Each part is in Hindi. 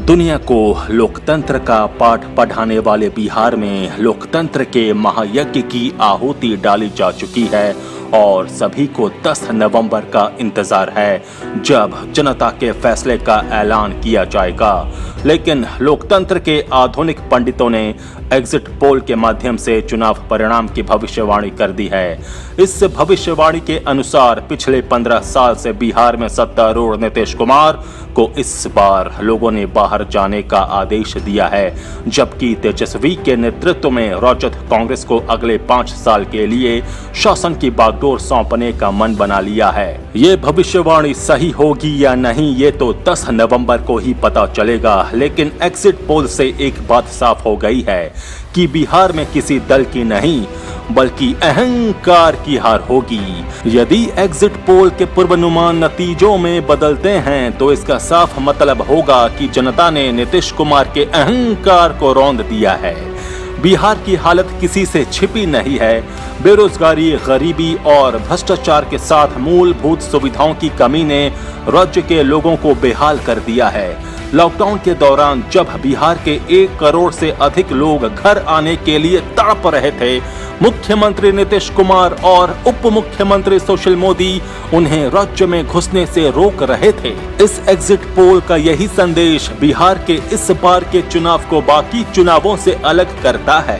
दुनिया को लोकतंत्र का पाठ पढ़ाने वाले बिहार में लोकतंत्र के महायज्ञ की आहुति डाली जा चुकी है और सभी को 10 नवंबर का इंतजार है जब जनता के फैसले का ऐलान किया जाएगा। लेकिन लोकतंत्र के आधुनिक पंडितों ने एग्जिट पोल के माध्यम से चुनाव परिणाम की भविष्यवाणी कर दी है। इस भविष्यवाणी के अनुसार पिछले 15 साल से बिहार में सत्तारूढ़ नीतीश कुमार को इस बार लोगों ने बाहर जाने का आदेश दिया है, जबकि तेजस्वी के नेतृत्व में राजद कांग्रेस को अगले 5 साल के लिए शासन की बागडोर सौंपने का मन बना लिया है। ये भविष्यवाणी सही होगी या नहीं ये तो 10 नवंबर को ही पता चलेगा। लेकिन एग्जिट पोल से एक बात साफ हो गई है कि बिहार में किसी दल की नहीं बल्कि अहंकार की हार होगी। यदि एग्जिट पोल के पूर्वानुमान नतीजों में बदलते हैं तो इसका साफ मतलब होगा कि जनता ने नीतीश कुमार के अहंकार को रौंद दिया है। बिहार की हालत किसी से छिपी नहीं है। बेरोजगारी, गरीबी और भ्रष्टाचार के साथ मूलभूत सुविधाओं की कमी ने राज्य के लोगों को बेहाल कर दिया है। लॉकडाउन के दौरान जब बिहार के 1 करोड़ से अधिक लोग घर आने के लिए तड़प रहे थे, मुख्यमंत्री नीतीश कुमार और उप मुख्यमंत्री सुशील मोदी उन्हें राज्य में घुसने से रोक रहे थे। इस एग्जिट पोल का यही संदेश बिहार के इस बार के चुनाव को बाकी चुनावों से अलग करता है।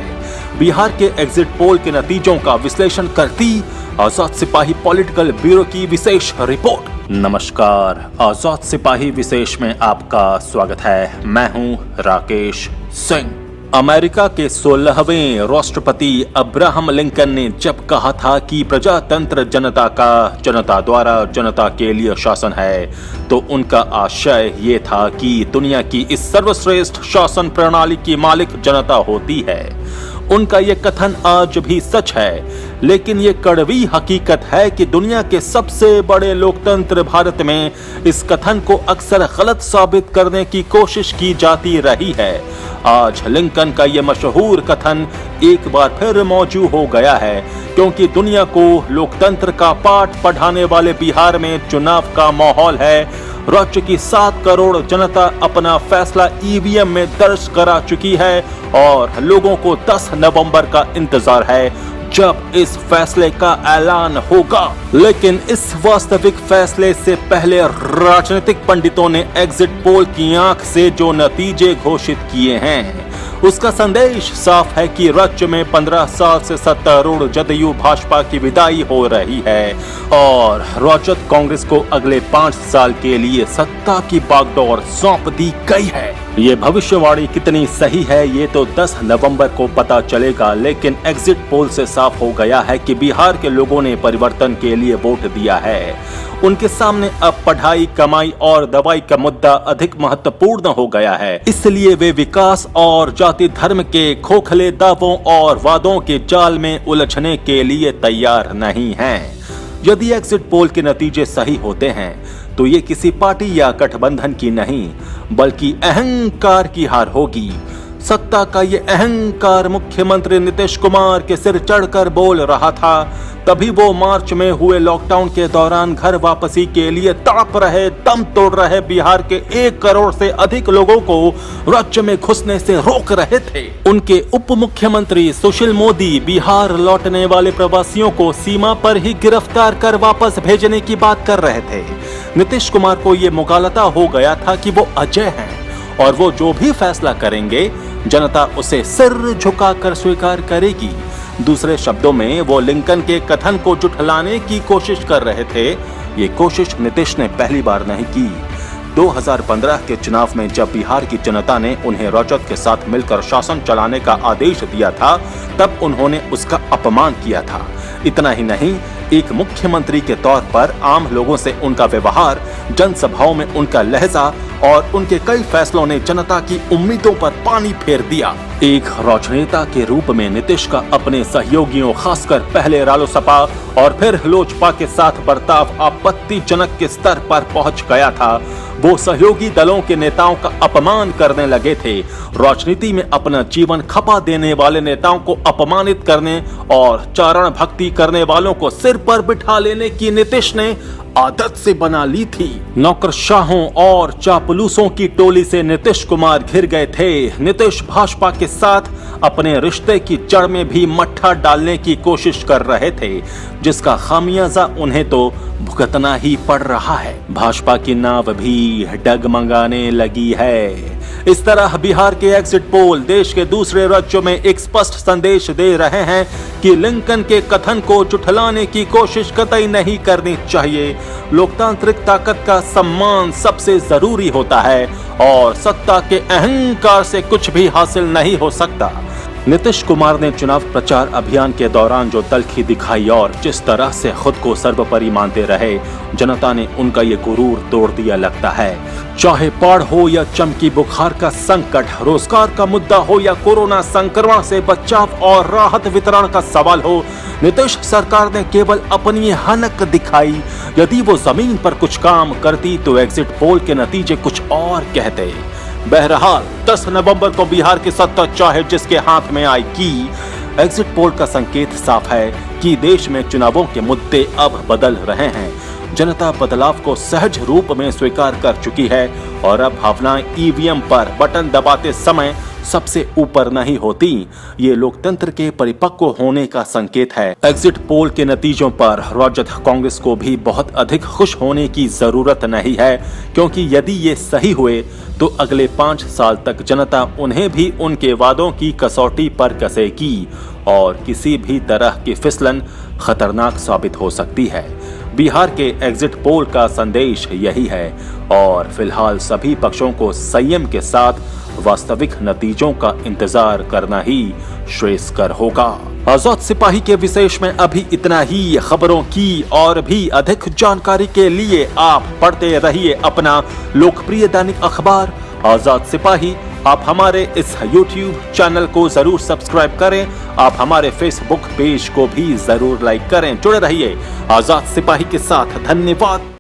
बिहार के एग्जिट पोल के नतीजों का विश्लेषण करती आजाद सिपाही पॉलिटिकल ब्यूरो की विशेष रिपोर्ट। नमस्कार, आजाद सिपाही विशेष में आपका स्वागत है। मैं हूं राकेश सिंह। अमेरिका के 16वें राष्ट्रपति अब्राहम लिंकन ने जब कहा था कि प्रजातंत्र जनता का, जनता द्वारा, जनता के लिए शासन है, तो उनका आशय ये था कि दुनिया की इस सर्वश्रेष्ठ शासन प्रणाली की मालिक जनता होती है। उनका ये कथन आज भी सच है, लेकिन ये कड़वी हकीकत है कि दुनिया के सबसे बड़े लोकतंत्र भारत में इस कथन को अक्सर गलत साबित करने की कोशिश की जाती रही है। आज लिंकन का ये मशहूर कथन एक बार फिर मौजूद हो गया है, क्योंकि दुनिया को लोकतंत्र का पाठ पढ़ाने वाले बिहार में चुनाव का माहौल है। राज्य की 7 करोड़ जनता अपना फैसला ईवीएम में दर्ज करा चुकी है और लोगों को 10 नवंबर का इंतजार है जब इस फैसले का ऐलान होगा। लेकिन इस वास्तविक फैसले से पहले राजनीतिक पंडितों ने एग्जिट पोल की आंख से जो नतीजे घोषित किए हैं उसका संदेश साफ है कि राज्य में 15 साल से सत्तारूढ़ जदयू भाजपा की विदाई हो रही है और राजद कांग्रेस को अगले 5 साल के लिए सत्ता की बागडोर सौंप दी गई है। ये भविष्यवाणी कितनी सही है ये तो 10 नवंबर को पता चलेगा, लेकिन एग्जिट पोल से साफ हो गया है कि बिहार के लोगों ने परिवर्तन के लिए वोट दिया है। उनके सामने अब पढ़ाई, कमाई और दवाई का मुद्दा अधिक महत्वपूर्ण हो गया है। इसलिए वे विकास और जाति धर्म के खोखले दावों और वादों के जाल में उलझने के लिए तैयार नहीं हैं। यदि एग्जिट पोल के नतीजे सही होते हैं तो ये किसी पार्टी या गठबंधन की नहीं बल्कि अहंकार की हार होगी। सत्ता का ये अहंकार मुख्यमंत्री नीतीश कुमार के सिर चढ़कर बोल रहा था, तभी वो मार्च में हुए लॉकडाउन के दौरान घर वापसी के लिए तड़प रहे, दम तोड़ रहे बिहार के 1 करोड़ से अधिक लोगों को राज्य में घुसने से रोक रहे थे। उनके उप मुख्यमंत्री सुशील मोदी बिहार लौटने वाले प्रवासियों को सीमा पर ही गिरफ्तार कर वापस भेजने की बात कर रहे थे। नीतीश कुमार को ये मुगालता हो गया था कि वो अजय हैं और वो जो भी फैसला करेंगे जनता उसे सिर झुकाकर स्वीकार करेगी। दूसरे शब्दों में वो लिंकन के कथन को जुठलाने की कोशिश कर रहे थे। ये कोशिश नीतीश ने पहली बार नहीं की। 2015 के चुनाव में जब बिहार की जनता ने उन्हें राजद के साथ मिलकर शासन चलाने का आदेश दिया था, तब उन्होंने उसका अपमान किया था। इतना ही नहीं, एक मुख्यमंत्री के तौर पर आम लोगों से उनका व्यवहार, जनसभाओं में उनका लहजा और उनके कई फैसलों ने जनता की उम्मीदों पर पानी फेर दिया। एक राजनेता के रूप में नीतीश का अपने सहयोगियों, खासकर पहले रालोसपा और फिर लोजपा के साथ बर्ताव आपत्तिजनक के स्तर पर पहुंच गया था। वो सहयोगी दलों के नेताओं का अपमान करने लगे थे। राजनीति में अपना जीवन खपा देने वाले नेताओं को अपमानित करने और चारण भक्ति करने वालों को सिर सिर पर बिठा लेने की नीतीश ने आदत से बना ली थी। नौकरशाहों और चापलूसों की टोली से नीतीश कुमार घिर गए थे। नीतीश भाजपा के साथ अपने रिश्ते की जड़ में भी मट्ठा डालने की कोशिश कर रहे थे, जिसका खामियाजा उन्हें तो भुगतना ही पड़ रहा है। भाजपा की नाव भी डगमगाने लगी है। इस तरह बिहार के एग्जिट पोल देश के दूसरे राज्यों में एक स्पष्ट संदेश दे रहे हैं कि लिंकन के कथन को झुठलाने की कोशिश कतई नहीं करनी चाहिए। लोकतांत्रिक ताकत का सम्मान सबसे जरूरी होता है और सत्ता के अहंकार से कुछ भी हासिल नहीं हो सकता। नीतीश कुमार ने चुनाव प्रचार अभियान के दौरान जो तल्खी दिखाई और जिस तरह से खुद को सर्वोपरि मानते रहे, जनता ने उनका ये गुरूर तोड़ दिया लगता है। चाहे बाढ़ हो या चमकी बुखार का संकट, रोजगार का मुद्दा हो या कोरोना संक्रमण से बचाव और राहत वितरण का सवाल हो, नीतीश सरकार ने केवल अपनी हनक दिखाई। यदि वो जमीन पर कुछ काम करती तो एग्जिट पोल के नतीजे कुछ और कहते। बहरहाल 10 नवंबर को बिहार की सत्ता चाहे जिसके हाथ में आएगी। एग्जिट पोल का संकेत साफ है कि देश में चुनावों के मुद्दे अब बदल रहे हैं। जनता बदलाव को सहज रूप में स्वीकार कर चुकी है और अब भावनाएं ईवीएम पर बटन दबाते समय सबसे ऊपर नहीं होती। ये लोकतंत्र के परिपक्व होने का संकेत है। एग्जिट पोल के नतीजों पर राजद कांग्रेस को भी बहुत अधिक खुश होने की जरूरत नहीं है, क्योंकि यदि ये सही हुए तो अगले 5 साल तक जनता उन्हें भी उनके वादों की कसौटी पर कसेगी और किसी भी तरह की फिसलन खतरनाक साबित हो सकती है। बिहार के एग्जिट पोल का संदेश यही है और फिलहाल सभी पक्षों को संयम के साथ वास्तविक नतीजों का इंतजार करना ही श्रेयस्कर होगा। आजाद सिपाही के विशेष में अभी इतना ही। खबरों की और भी अधिक जानकारी के लिए आप पढ़ते रहिए अपना लोकप्रिय दैनिक अखबार आजाद सिपाही। आप हमारे इस YouTube चैनल को जरूर सब्सक्राइब करें। आप हमारे Facebook पेज को भी जरूर लाइक करें। जुड़े रहिए आजाद सिपाही के साथ। धन्यवाद।